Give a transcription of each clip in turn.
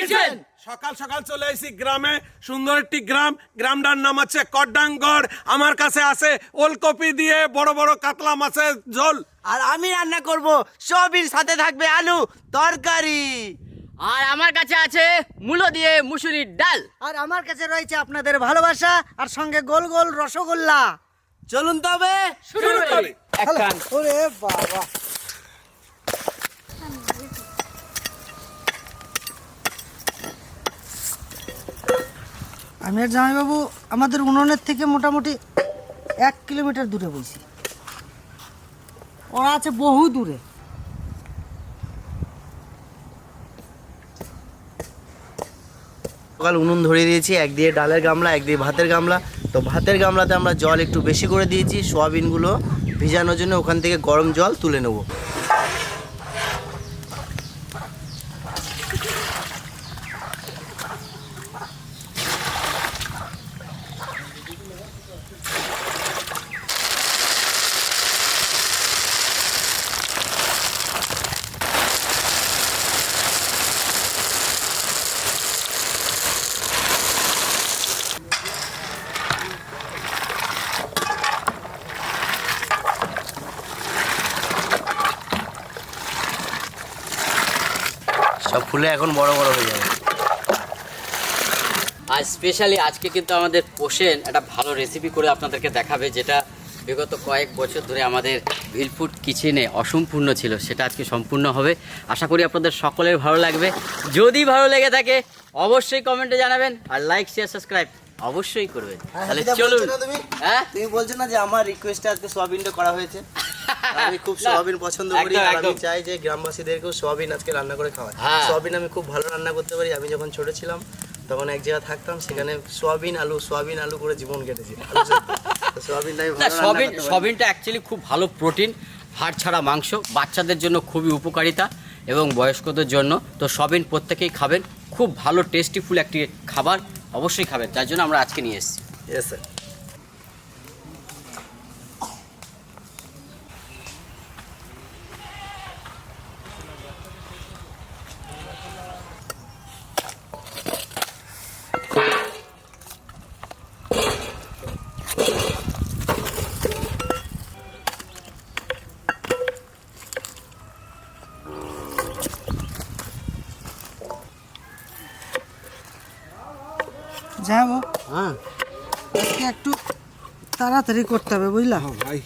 Kitchen. সকাল সকাল চলে এসেছি গ্রামে, সুন্দর একটি গ্রাম। গ্রামটার নাম হচ্ছে কড্ডাঙ্গড়। আমার কাছে আছে ওলকপি দিয়ে বড় বড় কাতলা মাছের ঝোল। আর আমি রান্না করব সবির সাথে থাকবে আলু তরকারি। আর আমার কাছে আছে মূলো দিয়ে মুসুরির ডাল। আর আমার কাছে রয়েছে আপনাদের ভালোবাসা আর সঙ্গে গোল গোল রসগোল্লা। চলুন তবে শুরু করি। এক কান। ওরে বাবা, আমি আর জামাইবাবু আমাদের উনুনের থেকে মোটামুটি 1 কিলোমিটার দূরে বসি, ওরা আছে বহু দূরে। সকাল উনুন ধরিয়ে দিয়েছি, এক দিয়ে ডালের গামলা, এক দিয়ে ভাতের গামলা। তো ভাতের গামলাতে আমরা জল একটু বেশি করে দিয়েছি সোয়াবিনগুলো ভিজানোর জন্য। ওখান থেকে গরম জল তুলে নেব। সব ফুলে এখন বড় বড় হয়ে যাবে। আর স্পেশালি আজকে কিন্তু আমাদের পোষেন একটা ভালো রেসিপি করে আপনাদেরকে দেখাবে, যেটা বিগত কয়েক বছর ধরে আমাদের ভিলফুড কিচেনে অসম্পূর্ণ ছিল, সেটা আজকে সম্পূর্ণ হবে। আশা করি আপনাদের সকলের ভালো লাগবে। যদি ভালো লেগে থাকে অবশ্যই কমেন্টে জানাবেন, আর লাইক শেয়ার সাবস্ক্রাইব অবশ্যই করবেন। তাহলে চলুন। হ্যাঁ, তুমি বলছো না যে আমার রিকোয়েস্টে আজকে সোয়াবিনটা করা হয়েছে? আমি খুব সোয়াবিন পছন্দ করি, একদম, আর আমি একদম। চাই যে গ্রামবাসীদেরকেও সোয়াবিন আজকে রান্না করে খাওয়াই। হ্যাঁ। সোয়াবিন আমি খুব ভালো রান্না করতে পারি। আমি যখন ছোট ছিলাম তখন এক জায়গায় থাকতাম, সেখানে সোয়াবিন আলু করে জীবন কেটেছি। তো সোয়াবিনটা আমি না, ভালো রান্না করতে পারি। সবিনটা অ্যাকচুয়ালি খুব ভালো প্রোটিন, হাড় ছাড়া মাংস, বাচ্চাদের জন্য খুবই উপকারিতা এবং বয়স্কদের জন্য। তো সবিন প্রত্যেকেই খাবেন, খুব ভালো টেস্টিফুল একটি খাবার, অবশ্যই খাবেন। যার জন্য আমরা আজকে নিয়ে এসেছি। Yes, sir. যাবো হ্যাঁ, আজকে একটু তাড়াতাড়ি করতে হবে, বুঝলা? ভাই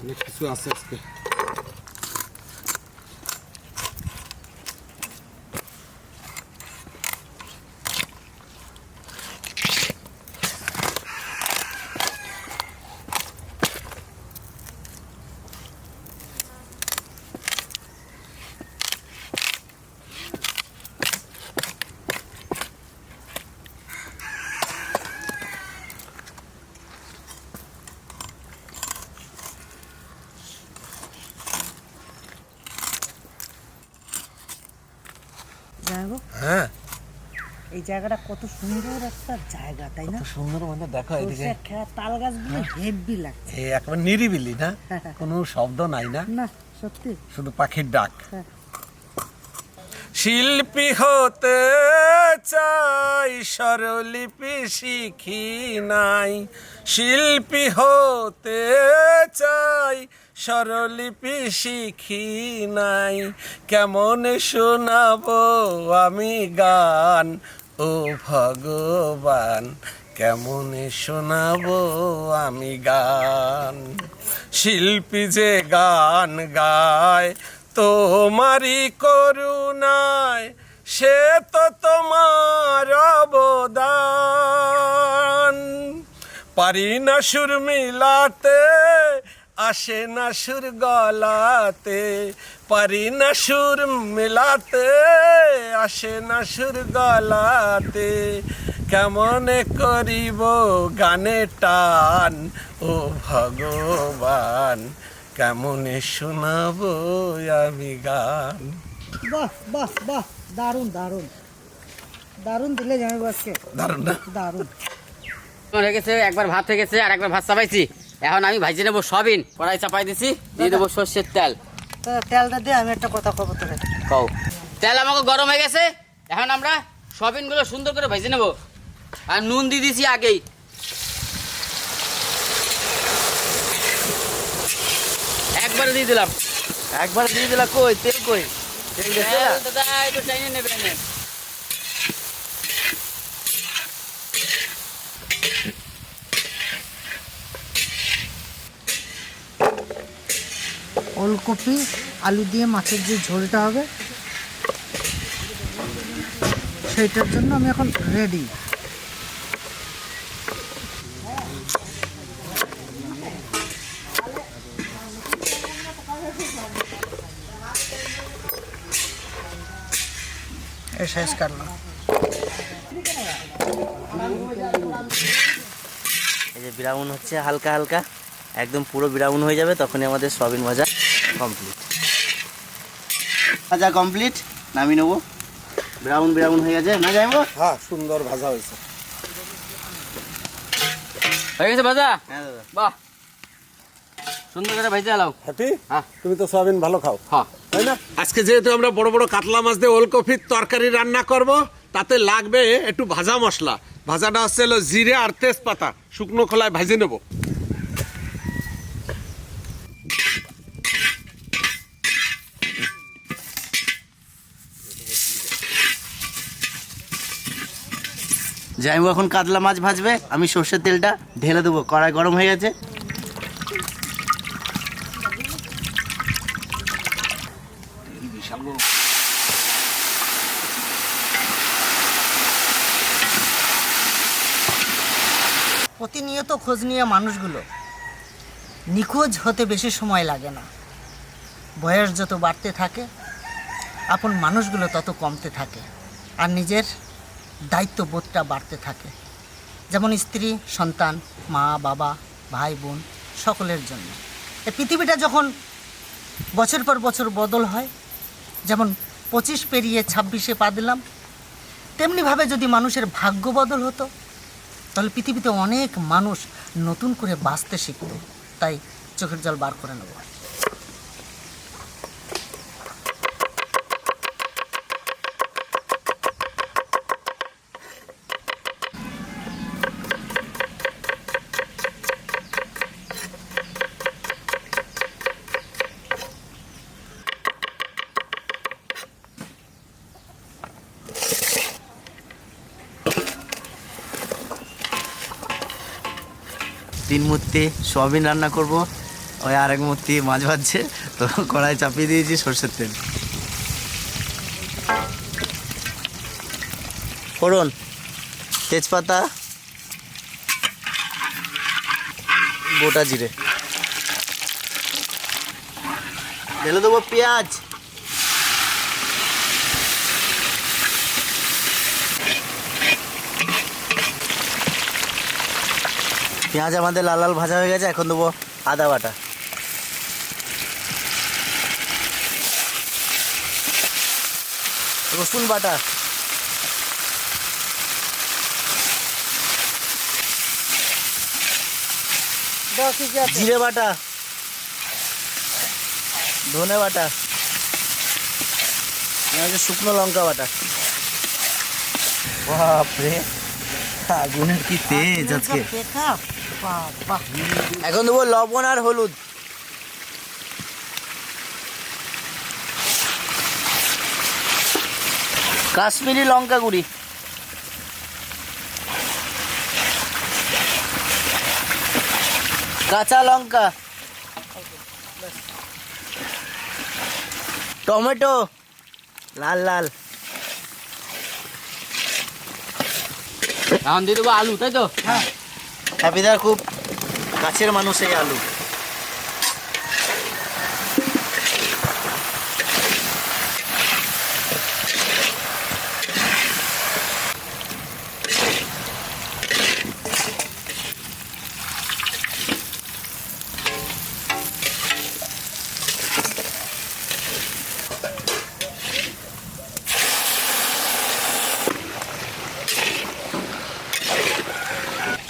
অনেক কিছু আছে আজকে। যাবো। হ্যাঁ, এই জায়গাটা কত সুন্দর একটা জায়গা, তাই না? সুন্দর মানে দেখো এদিকে, সরষে খেয়া তাল গাছগুলো হেভি লাগছে। এই একবার নিরিবিলি না, কোনো শব্দ নাই না, না সত্যি। শুধু পাখির ডাক। হ্যাঁ। শিল্পী হতে চাই, স্বরলিপি শিখি নাই। শিল্পী হতে চাই, স্বরলিপি শিখি নাই। কেমন শোনাবো আমি গান, ও ভগবান, কেমন শোনাবো আমি গান। শিল্পী যে গান গায় তোমারই করুণায়, সে তো তোমার অবদান। পারি না সুর মিলাতে, আসে না সুর গলাতে। পারি না সুর মিলাতে, আসে না সুর গলাতে। কেমনে করিব গানে টান, ও ভগবান, কেমনে শোনাবো আমি গান। বাহ বাহ বাহ, দারুণ দারুণ দারুণ দিলে জামাইবাবু আজকে, দারুণ না? দারুণ। হয়ে গেছে, একবার ভাত হয়ে গেছে আর একবার ভাত চাপাইছি। এখন আমি ভাইজে নেবো সবিন, কড়াই চাপাই দিছি, দিয়ে দেবো সর্ষের তেল। তা তেলটা দিয়ে আমি একটা কথা কব তোকে। কও। তেল আমাকে গরম হয়ে গেছে, এখন আমরা সয়াবিনগুলো সুন্দর করে ভেজে নেব। আর নুন দিয়ে দিয়েছি আগেই। একবারে দিয়ে দিলাম। একবার দিয়ে দিলা, কই তেল কই? তেল গেছে না? দাদা একটু টাইনে নেবেন। ওলকপি আলু দিয়ে মাছের যে ঝোলটা হবে সেইটার জন্য আমি এখন রেডি। শেষ করলাম। এই যে ব্রাউন হচ্ছে হালকা হালকা, একদম পুরো ব্রাউন হয়ে যাবে, তখনই আমাদের সয়াবিন ভাজা কমপ্লিট। ভাজা কমপ্লিট, নামিয়ে নেবো। ব্রাউন ব্রাউন হয়ে গেছে না যাইবো? হ্যাঁ, সুন্দর ভাজা হয়েছে। হয়ে গেছে ভাজা? হ্যাঁ দাদা। বাহ, সুন্দর করে ভেজে আলাও। হ্যাপি? হ্যাঁ। তুমি তো সয়াবিন ভালো খাও, হ্যাঁ। তাই না? আজকে যেহেতু আমরা বড় বড় কাতলা মাছ দিয়ে ওলকপির তরকারি রান্না করব, তাতে লাগবে একটু ভাজা মশলা। ভাজাটা হচ্ছে হলো জিরে আর তেজপাতা, শুকনো খোলায় ভেজে নেব। যাইবো এখন কাতলা মাছ ভাজবে, আমি সর্ষের তেলটা ঢেলে দেবো। কড়াই গরম হয়ে গেছে। প্রতিনিয়ত খোঁজ নিয়ে মানুষগুলো নিখোঁজ হতে বেশি সময় লাগে না। বয়স যত বাড়তে থাকে আপন মানুষগুলো তত কমতে থাকে, আর নিজের দায়িত্ববোধটা বাড়তে থাকে। যেমন স্ত্রী, সন্তান, মা, বাবা, ভাই, বোন সকলের জন্য। এই পৃথিবীটা যখন বছর পর বছর বদল হয়, যেমন 25 পেরিয়ে 26-এ পা দিলাম, তেমনিভাবে যদি মানুষের ভাগ্য বদল হতো তাহলে পৃথিবীতে অনেক মানুষ নতুন করে বাঁচতে শিখত। তাই চোখের জল বার করে নেব। তিন মূর্তি সয়াবিন রান্না করব, ওই আরেক মূর্তি মাছ ভাজছে, তো কড়াই চাপিয়ে দিয়েছি সর্ষের তেল। ফোড়ন, তেজপাতা, গোটা জিরে, ঢেলে দেবো পেঁয়াজ, পেঁয়াজ আমাদের লাল লাল ভাজা হয়ে গেছে। এখন দেবো আদা বাটা, রসুন বাটা, জিরে বাটা, ধনে বাটা, শুকনো লঙ্কা বাটা। বাপরে, আগুনের কি তেজ আজকে। এখন দেবো লবণ আর হলুদ, কাশ্মীরি লঙ্কা গুঁড়ি, কাঁচা লঙ্কা, টমেটো লাল লাল, এখন দিয়ে দেবো আলু, তাই তো? হ্যাঁ, হ্যাপিদার খুব কাছের মানুষ এই আলু।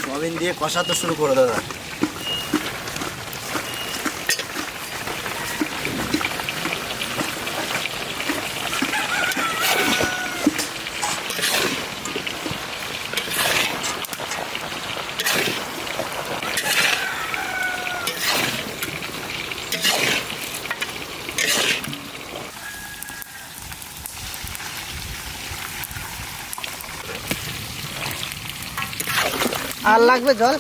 সয়াবিন দিয়ে কষাতে শুরু করে দাদা। আর লাগবে জল?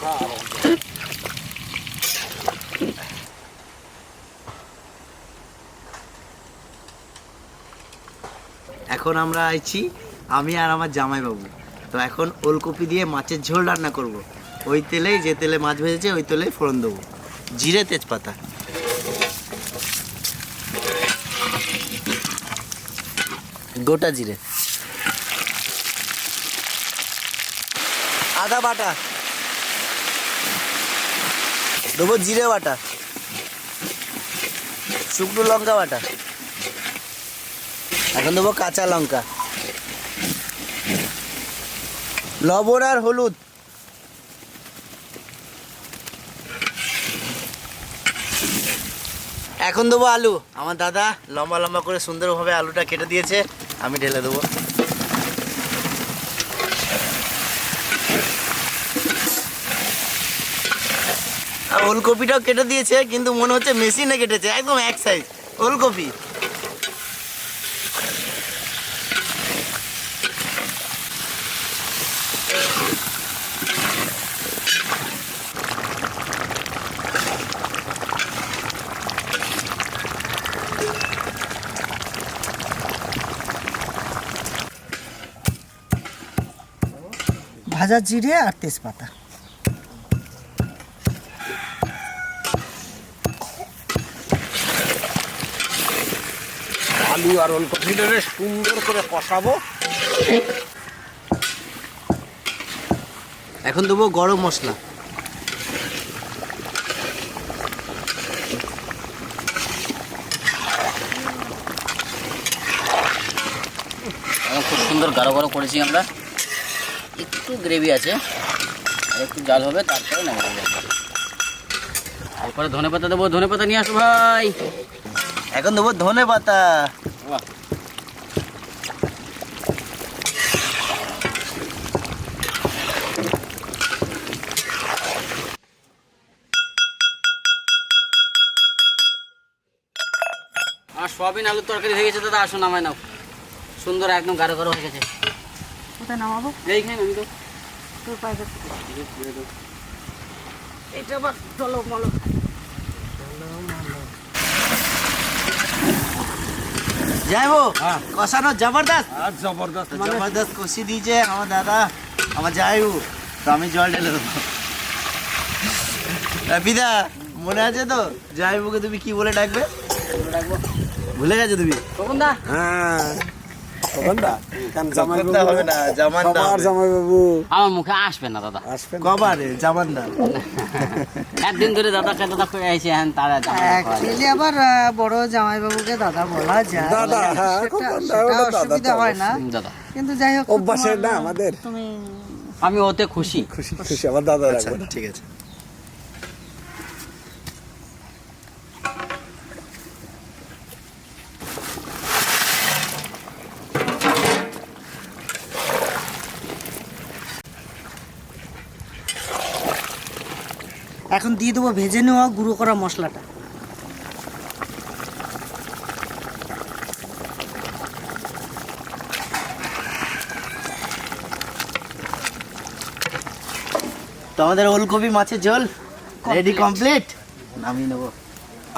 এখন আমরা আইছি আমি আর আমার জামাইবাবু। তো এখন ওলকপি দিয়ে মাছের ঝোল রান্না করব। ওই তেলেই, যে তেলে মাছ ভেজেছে ওই তেলেই ফোড়ন দেবো, জিরে তেজপাতা। গোটা জিরে, আদা বাটা দেবো, জিরে বাটা, শুকনো লঙ্কা বাটা, এখন দেবো কাঁচা লঙ্কা, লবণ আর হলুদ, এখন দেবো আলু। আমার দাদা লম্বা লম্বা করে সুন্দরভাবে আলুটা কেটে দিয়েছে, আমি ঢেলে দেবো। আর ওলকপিটাও কেটে দিয়েছে, কিন্তু মনে হচ্ছে মেশিনে কেটেছে, একদম এক সাইজ ওলকপি। ভাজা জিরে আর তেজপাতা। আলু আর ওলকপিটা সুন্দর করে কষাবো। এখন দেবো গরম মশলা, এখন খুব সুন্দর গাঢ় গাঢ় করেছি আমরা, একটু গ্রেভি আছে আর একটু জাল হবে, তারপরে নামিয়ে দেবো। তারপরে ধনে পাতা দেবো, ধনে পাতা নিয়ে আসো ভাই। এখন দেবো ধনে পাতা, বাহ, আর সয়াবিন আলুর তরকারি হয়ে গেছে দাদা, আসো নামায় নাও। সুন্দর একদম গাঢ় গাঢ় হয়ে গেছে। কোথায় নামাবো? এইখানে আমি তো তোর পায়ে এটা আবার চলো মলো। যাইবো হ্যাঁ। কষানো জবরদস্ত, আর জবরদস্ত জবরদস্ত কষি দিয়েছে আমার দাদা, আমার যাইবো। তো আমি জল ঢেলে দেবো। বিদা মনে আছে তো যাইবুকে তুমি কি বলে ডাকবে? রাখবো। ভুলে গেছো তুমি? কখন দা? হ্যাঁ কখনটা কারণ জামাই করতে হবে না, জামানদা হবে। জামাই বাবু আমার মুখে আসবে না দাদা। আসবেন কবারে জামানদা? একদিন ধরে দাদাকে দাদা করে আইছে, হ্যাঁ তারা অ্যাকচুয়ালি আবার বড় জামাইবাবুকে দাদা বলা যায়, দাদা, হ্যাঁ, সেটা কখন সেটা দাদা, অসুবিধা দাদা হয় না, দাদা কিন্তু যাই হোক অভ্যাসের তোমার, না আমাদের। তুমি আমি ওতে খুশি। খুশি খুশি আমার দাদা আচ্ছা রাখবেন। ঠিক আছে। এখন দিয়ে দেবো ভেজে নেওয়া গুঁড়ো করা মশলাটা। তো আমাদের ওলকপি মাছের ঝোল রেডি, কমপ্লিট, নামিয়ে নেবো।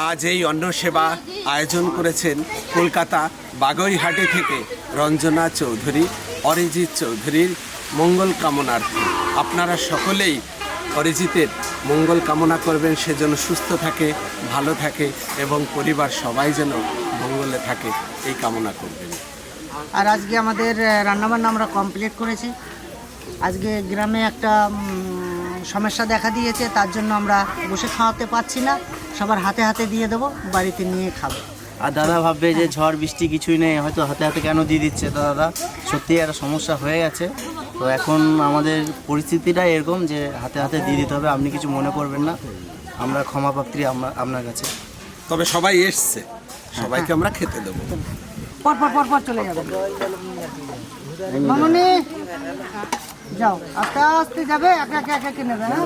আজ এই অন্ন সেবা আয়োজন করেছেন কলকাতা বাগুইহাটি থেকে রঞ্জনা চৌধুরী, অরিজিৎ চৌধুরীর মঙ্গল কামনার্থে। আপনারা সকলেই অরিজিতের মঙ্গল কামনা করবেন, সে যেন সুস্থ থাকে, ভালো থাকে এবং পরিবার সবাই যেন মঙ্গলে থাকে, এই কামনা করবেন। আর আজকে আমাদের রান্নাবান্না আমরা কমপ্লিট করেছি। আজকে গ্রামে একটা সমস্যা দেখা দিয়েছে, তার জন্য আমরা বসে খাওয়াতে পারছি না, সবার হাতে হাতে দিয়ে দেবো, বাড়িতে নিয়ে খাবো। আর দাদা ভাববে যে ঝড় বৃষ্টি কিছুই নেই, হয়তো হাতে হাতে কেন দিয়ে দিচ্ছে। তো দাদা সত্যি একটা সমস্যা হয়ে গেছে, তো এখন আমাদের পরিস্থিতিটা এরকম যে হাতে হাতে দিয়ে দিতে হবে। আপনি কিছু মনে করবেন না, আমরা ক্ষমাপ্রার্থী আপনার কাছে। তবে সবাই এসছে, সবাইকে আমরা খেতে দেবো। পর পর পর পর চলে যাবে। মামনি যাও, আস্তে আস্তে যাবে, একা একা একা নেবে। হ্যাঁ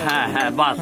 হ্যাঁ হ্যাঁ বাস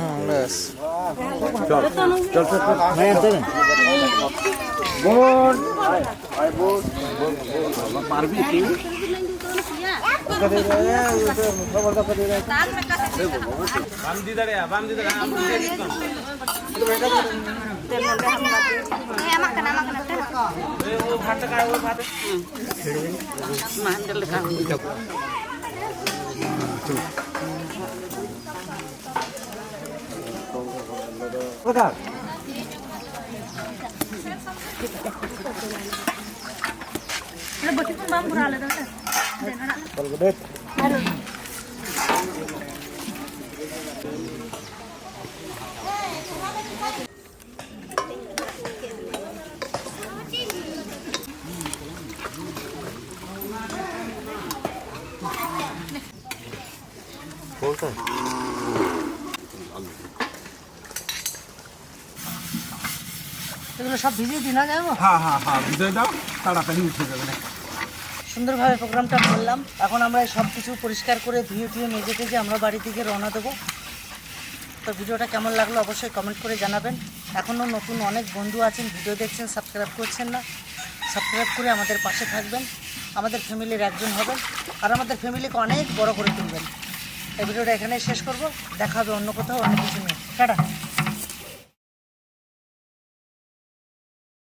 এগুলো সব ভিজিয়ে দিন না যাবো। হ্যাঁ হ্যাঁ হ্যাঁ ভিজয়ে দাও, তাড়াতাড়ি উঠে যাবে না। সুন্দরভাবে প্রোগ্রামটা করলাম। এখন আমরা এই সব কিছু পরিষ্কার করে ধুয়ে মেজে টেজে আমরা বাড়ি থেকে রওনা দেবো। তো ভিডিওটা কেমন লাগলো অবশ্যই কমেন্ট করে জানাবেন। এখনও নতুন অনেক বন্ধু আছেন, ভিডিও দেখছেন, সাবস্ক্রাইব করছেন না। সাবস্ক্রাইব করে আমাদের পাশে থাকবেন, আমাদের ফ্যামিলির একজন হবেন আর আমাদের ফ্যামিলিকে অনেক বড় করে তুলবেন। এই ভিডিওটা এখানেই শেষ করব। দেখা হবে অন্য কোথাও অন্য কিছু নিয়ে। টাটা।